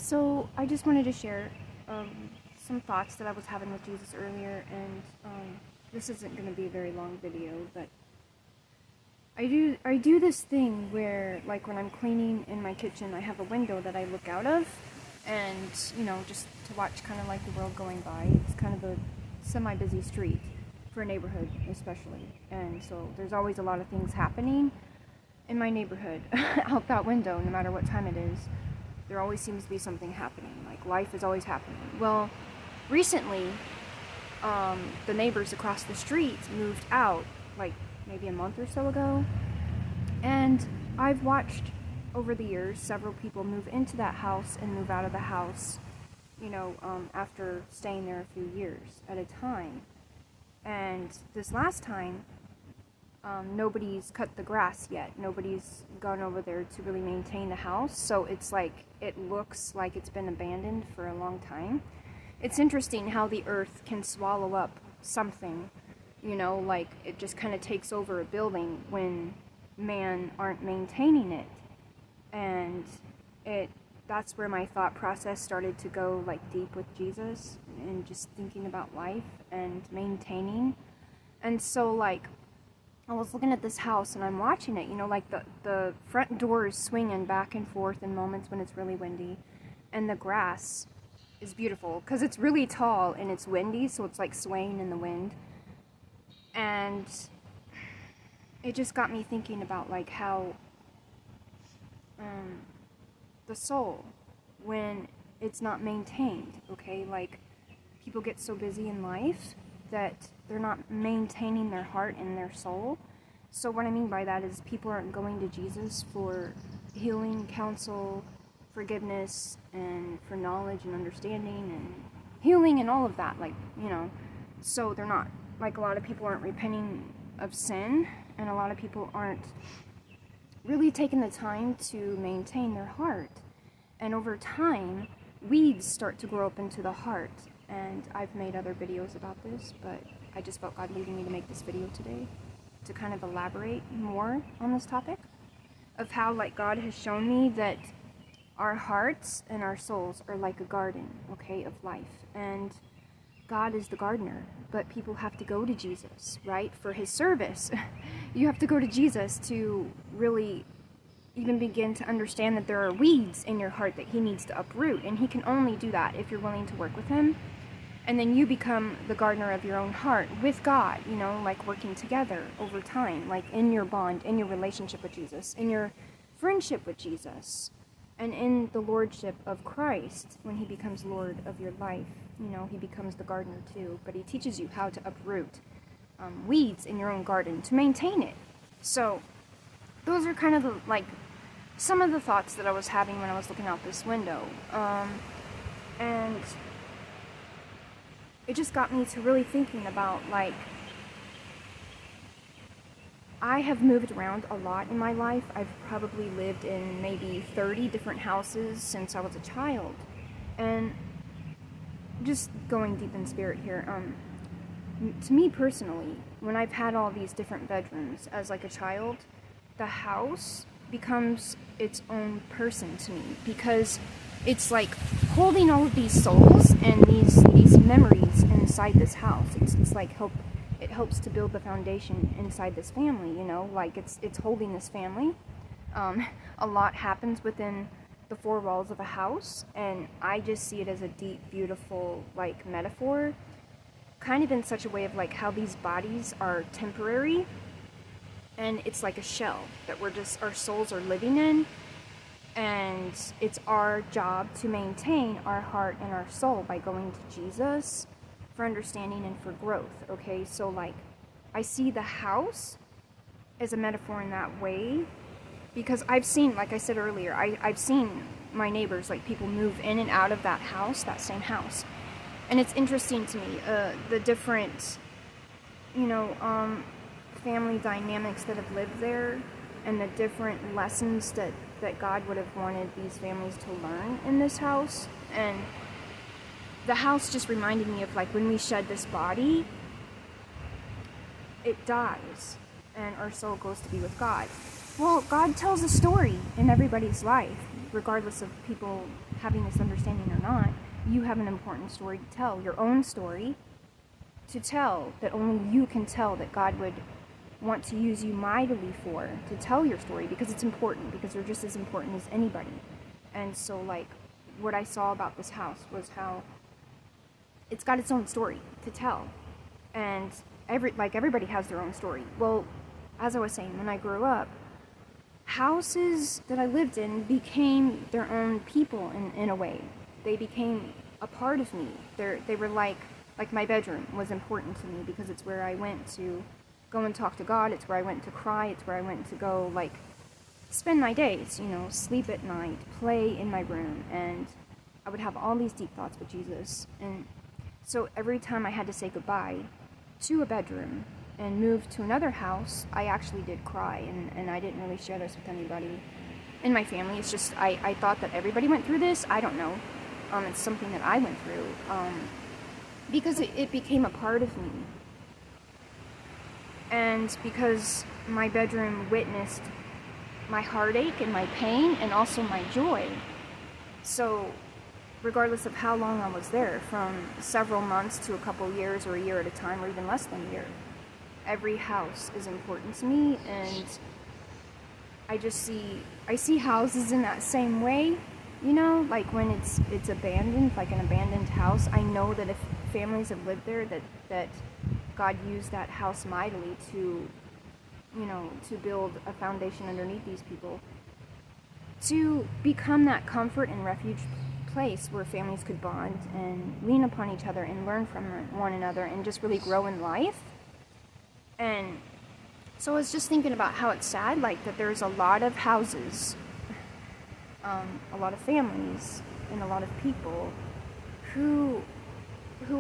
So I just wanted to share some thoughts that I was having with Jesus earlier, and this isn't going to be a very long video, but I do this thing where, like, when I'm cleaning in my kitchen, I have a window that I look out of, and just to watch kind of like the world going by. It's kind of a semi-busy street for a neighborhood, especially, and so there's always a lot of things happening in my neighborhood out that window, no matter what time it is. There always seems to be something happening. Like, life is always happening. Well, recently, the neighbors across the street moved out, like, maybe a month or so ago. And I've watched, over the years, several people move into that house and move out of the house, after staying there a few years at a time. And this last time, nobody's cut the grass yet. Nobody's gone over there to really maintain the house. So it's like, it looks like it's been abandoned for a long time. It's interesting how the earth can swallow up something, like it just kind of takes over a building when man aren't maintaining it. And that's where my thought process started to go, like, deep with Jesus and just thinking about life and maintaining. And so, like, I was looking at this house and I'm watching it, like the front door is swinging back and forth in moments when it's really windy, and the grass is beautiful because it's really tall and it's windy, so it's like swaying in the wind. And it just got me thinking about, like, how the soul, when it's not maintained, okay, like, people get so busy in life that they're not maintaining their heart and their soul. So what I mean by that is people aren't going to Jesus for healing, counsel, forgiveness, and for knowledge and understanding and healing and all of that, so they're not, like, a lot of people aren't repenting of sin, and a lot of people aren't really taking the time to maintain their heart. And over time, weeds start to grow up into the heart. And I've made other videos about this, but I just felt God leading me to make this video today to kind of elaborate more on this topic of how, like, God has shown me that our hearts and our souls are like a garden, okay, of life. And God is the gardener, but people have to go to Jesus, right, for his service. You have to go to Jesus to really even begin to understand that there are weeds in your heart that he needs to uproot, and he can only do that if you're willing to work with him. And then you become the gardener of your own heart with God, like working together over time, like in your bond, in your relationship with Jesus, in your friendship with Jesus, and in the lordship of Christ. When he becomes Lord of your life, he becomes the gardener too, but he teaches you how to uproot weeds in your own garden to maintain it. So those are kind of some of the thoughts that I was having when I was looking out this window. And it just got me to really thinking about, like, I have moved around a lot in my life. I've probably lived in maybe 30 different houses since I was a child. And just going deep in spirit here, to me personally, when I've had all these different bedrooms as, like, a child, the house becomes its own person to me, because it's like holding all of these souls and these memories inside this house. It's like it helps to build the foundation inside this family, like it's holding this family. A lot happens within the four walls of a house, and I just see it as a deep, beautiful, like, metaphor, kind of in such a way of, like, how these bodies are temporary, and it's like a shell that our souls are living in. And it's our job to maintain our heart and our soul by going to Jesus for understanding and for growth, okay? So, like, I see the house as a metaphor in that way, because I've seen, like I said earlier, I've seen my neighbors, like, people move in and out of that house, that same house. And it's interesting to me, the different, family dynamics that have lived there, and the different lessons that God would have wanted these families to learn in this house. And the house just reminded me of, like, when we shed this body, it dies, and our soul goes to be with God. Well, God tells a story in everybody's life. regardless of people having this understanding or not, you have an important story to tell, your own story to tell, that only you can tell, that God would want to use you mightily for, to tell your story, because it's important, because you're just as important as anybody. And so, like, what I saw about this house was how it's got its own story to tell. And everybody has their own story. Well, as I was saying, when I grew up, houses that I lived in became their own people in a way. They became a part of me. They were like my bedroom was important to me, because it's where I went to go and talk to God. It's where I went to cry. It's where I went to go, like, spend my days, sleep at night, play in my room, and I would have all these deep thoughts with Jesus. And so every time I had to say goodbye to a bedroom and move to another house, I actually did cry, and I didn't really share this with anybody in my family. It's just, I thought that everybody went through this. I don't know. It's something that I went through, because it became a part of me. And because my bedroom witnessed my heartache and my pain and also my joy. So regardless of how long I was there, from several months to a couple years or a year at a time, or even less than a year, every house is important to me. And I see houses in that same way, like when it's abandoned, like an abandoned house. I know that if families have lived there, that God used that house mightily to build a foundation underneath these people, to become that comfort and refuge place where families could bond and lean upon each other and learn from one another and just really grow in life. And so I was just thinking about how it's sad, like, that there's a lot of houses, a lot of families, and a lot of people who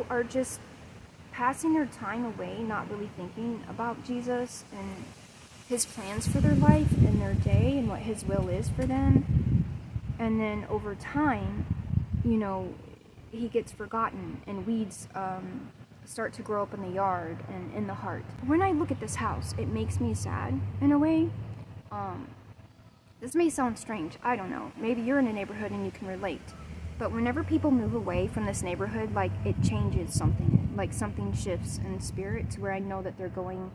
are just passing their time away, not really thinking about Jesus and his plans for their life and their day and what his will is for them. And then over time, he gets forgotten, and weeds start to grow up in the yard and in the heart. When I look at this house, it makes me sad in a way. This may sound strange, I don't know. Maybe you're in a neighborhood and you can relate. But whenever people move away from this neighborhood, like, it changes something. Like, something shifts in spirit to where I know that they're going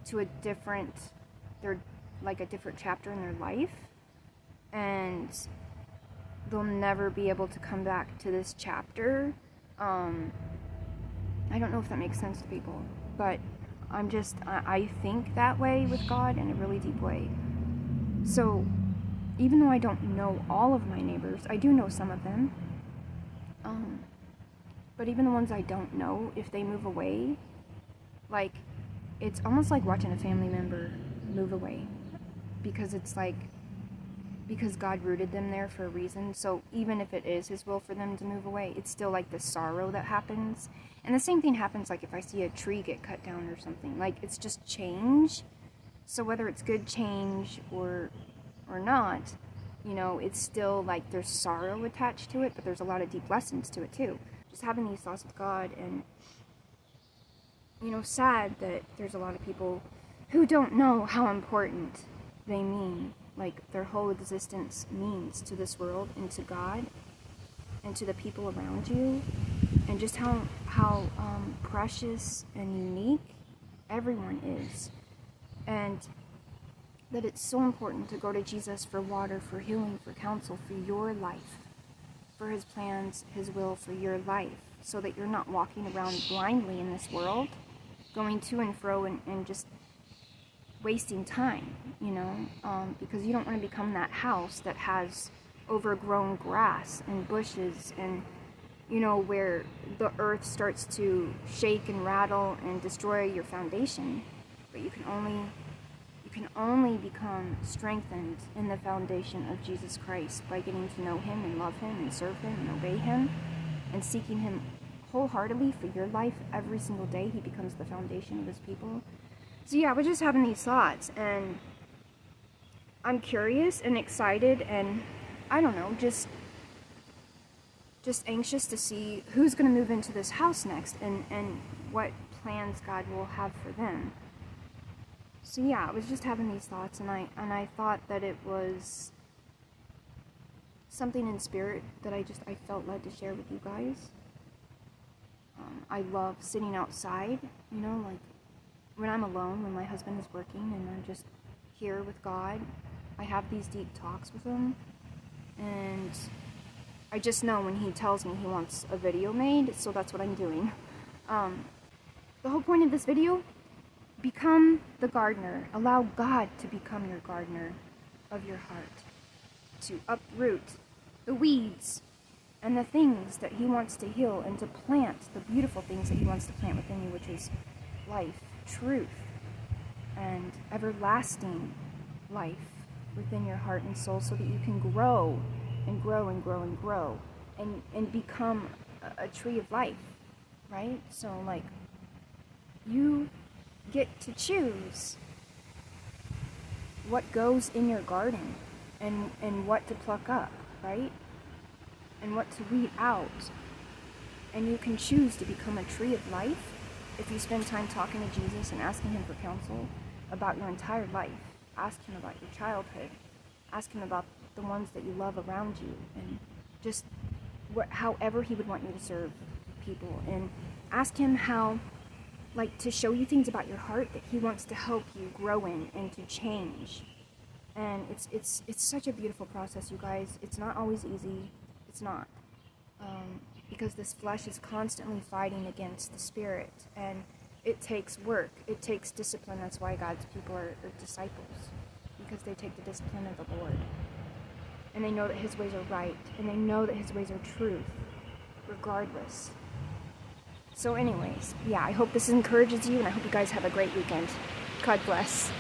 to a different chapter in their life. And they'll never be able to come back to this chapter. I don't know if that makes sense to people, but I think that way with God in a really deep way. So even though I don't know all of my neighbors, I do know some of them. But even the ones I don't know, if they move away, like, it's almost like watching a family member move away, because it's like, because God rooted them there for a reason. So even if it is his will for them to move away, it's still like the sorrow that happens. And the same thing happens, like, if I see a tree get cut down or something. Like, it's just change. So whether it's good change or not, it's still like there's sorrow attached to it, but there's a lot of deep lessons to it too. Just having these thoughts with God, and sad that there's a lot of people who don't know how important they mean, like, their whole existence means to this world and to God and to the people around you, and just how precious and unique everyone is. And that it's so important to go to Jesus for water, for healing, for counsel, for your life, for his plans, his will for your life, so that you're not walking around blindly in this world, going to and fro and just wasting time, because you don't want to become that house that has overgrown grass and bushes and, where the earth starts to shake and rattle and destroy your foundation. But you can only become strengthened in the foundation of Jesus Christ by getting to know him and love him and serve him and obey him and seeking him wholeheartedly for your life every single day. He becomes the foundation of his people. So yeah, we're just having these thoughts, and I'm curious and excited, and I don't know, just anxious to see who's going to move into this house next, and what plans God will have for them. So yeah, I was just having these thoughts, and I thought that it was something in spirit that I felt led to share with you guys. I love sitting outside, you know, like when I'm alone, when my husband is working and I'm just here with God. I have these deep talks with him, and I just know when he tells me he wants a video made, so that's what I'm doing. The whole point of this video, become the gardener. Allow God to become your gardener of your heart, to uproot the weeds and the things that he wants to heal, and to plant the beautiful things that he wants to plant within you, which is life, truth, and everlasting life within your heart and soul, so that you can grow and grow and grow and grow and become a tree of life, right? So, like, you get to choose what goes in your garden and what to pluck up, right? And what to weed out. And you can choose to become a tree of life if you spend time talking to Jesus and asking him for counsel about your entire life. Ask him about your childhood. Ask him about the ones that you love around you, and just however he would want you to serve people. And ask him how, like, to show you things about your heart that he wants to help you grow in and to change. And it's such a beautiful process, you guys. It's not always easy. It's not. Because this flesh is constantly fighting against the spirit, and it takes work. It takes discipline. That's why God's people are disciples, because they take the discipline of the Lord. And they know that his ways are right, and they know that his ways are truth, regardless. So anyways, yeah, I hope this encourages you, and I hope you guys have a great weekend. God bless.